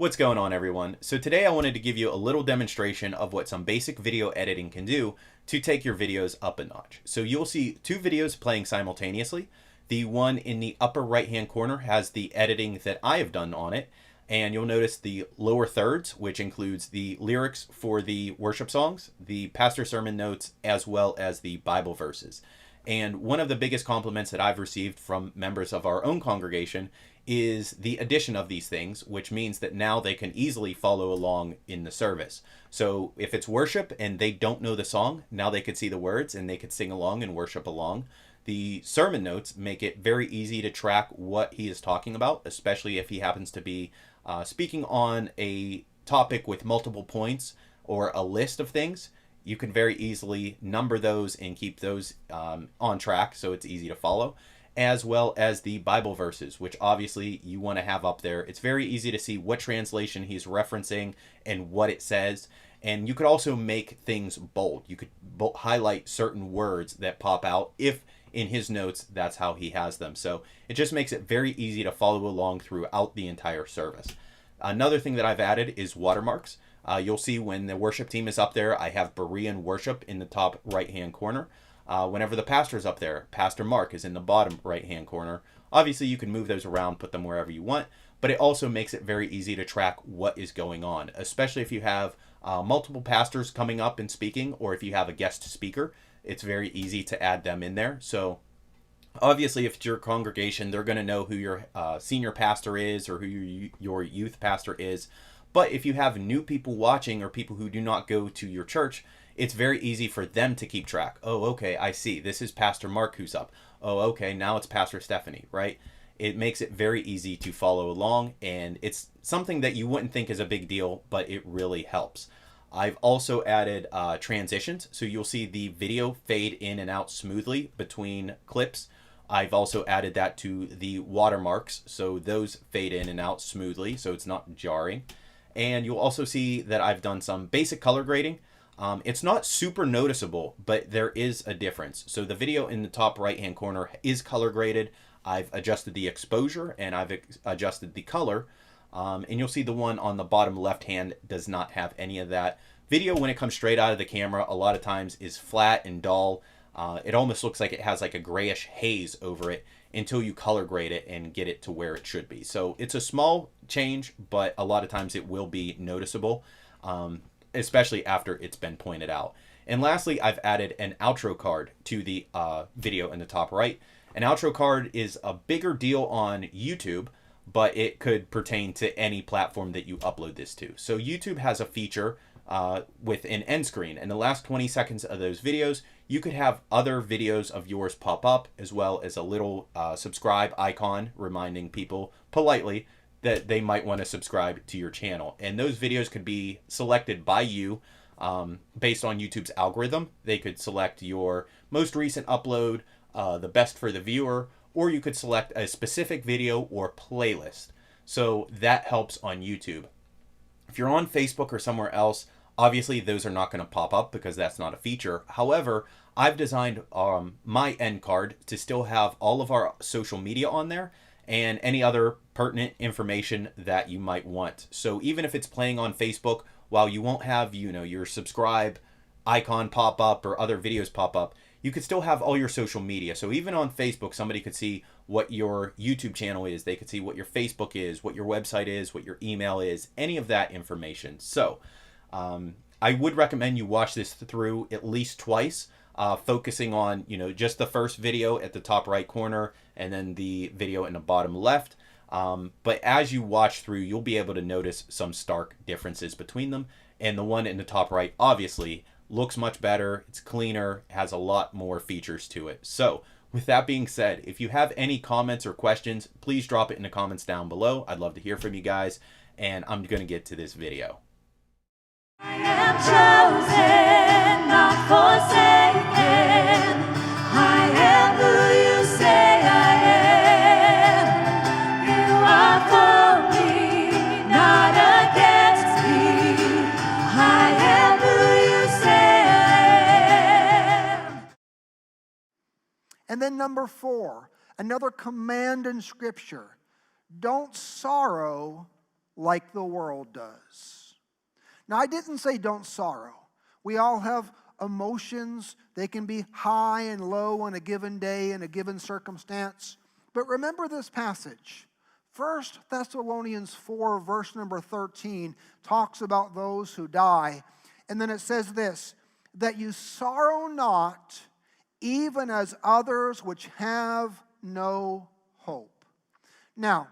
What's going on, everyone? So today I wanted to give you a little demonstration of what some basic video editing can do to take your videos up a notch. So you'll see two videos playing simultaneously. The one in the upper right hand corner has the editing that I have done on it, and you'll notice the lower thirds, which includes the lyrics for the worship songs, the pastor sermon notes, as well as the Bible verses. And one of the biggest compliments that I've received from members of our own congregation is the addition of these things, which means that now they can easily follow along in the service. So if it's worship and they don't know the song, now they could see the words and they could sing along and worship along. The sermon notes make it very easy to track what he is talking about, especially if he happens to be speaking on a topic with multiple points or a list of things. You can very easily number those and keep those on track so it's easy to follow, as well as the Bible verses, which obviously you want to have up there. It's very easy to see what translation he's referencing and what it says. And you could also make things bold. You could highlight certain words that pop out if in his notes that's how he has them. So it just makes it very easy to follow along throughout the entire service. Another thing that I've added is watermarks. You'll see when the worship team is up there, I have Berean worship in the top right hand corner. Whenever the pastor is up there, Pastor Mark is in the bottom right hand corner. Obviously you can move those around, put them wherever you want, but it also makes it very easy to track what is going on, especially if you have multiple pastors coming up and speaking, or if you have a guest speaker. It's very easy to add them in there. So obviously if it's your congregation, they're going to know who your senior pastor is or who your youth pastor is. But if you have new people watching or people who do not go to your church, it's very easy for them to keep track. Oh, okay, I see. This is Pastor Mark who's up. Oh, okay, now it's Pastor Stephanie, right? It makes it very easy to follow along, and it's something that you wouldn't think is a big deal, but it really helps. I've also added transitions, so you'll see the video fade in and out smoothly between clips. I've also added that to the watermarks, so those fade in and out smoothly, so it's not jarring. And you'll also see that I've done some basic color grading. It's not super noticeable, but there is a difference. So the video in the top right hand corner is color graded. I've adjusted the exposure and I've adjusted the color. And you'll see the one on the bottom left hand does not have any of that. Video, when it comes straight out of the camera, a lot of times is flat and dull. It almost looks like it has like a grayish haze over it until you color grade it and get it to where it should be. So it's a small change, but a lot of times it will be noticeable, especially after it's been pointed out. And lastly, I've added an outro card to the video in the top right. An outro card is a bigger deal on YouTube, but it could pertain to any platform that you upload this to. So YouTube has a feature with an end screen, and the last 20 seconds of those videos, you could have other videos of yours pop up, as well as a little subscribe icon reminding people politely that they might want to subscribe to your channel. And those videos could be selected by you based on YouTube's algorithm. They could select your most recent upload, the best for the viewer, or you could select a specific video or playlist. So that helps on YouTube. If you're on Facebook or somewhere else, obviously those are not going to pop up because that's not a feature. However, I've designed my end card to still have all of our social media on there and any other pertinent information that you might want. So even if it's playing on Facebook, while you won't have, your subscribe icon pop up or other videos pop up, you could still have all your social media. So even on Facebook, somebody could see what your YouTube channel is. They could see what your Facebook is, what your website is, what your email is, any of that information. So I would recommend you watch this through at least twice, focusing on, just the first video at the top right corner and then the video in the bottom left. But as you watch through, you'll be able to notice some stark differences between them. And the one in the top right, obviously, looks much better. It's cleaner, has a lot more features to it. So with that being said, if you have any comments or questions, please drop it in the comments down below. I'd love to hear from you guys, and I'm going to get to this video. I am chosen, not forsaken. I am who you say I am. You are for me, not against me. I am who you say I am. And then number 4, another command in Scripture. Don't sorrow like the world does. Now, I didn't say don't sorrow. We all have emotions. They can be high and low on a given day in a given circumstance. But remember this passage. 1 Thessalonians 4, verse number 13, talks about those who die. And then it says this, that you sorrow not, even as others which have no hope. Now,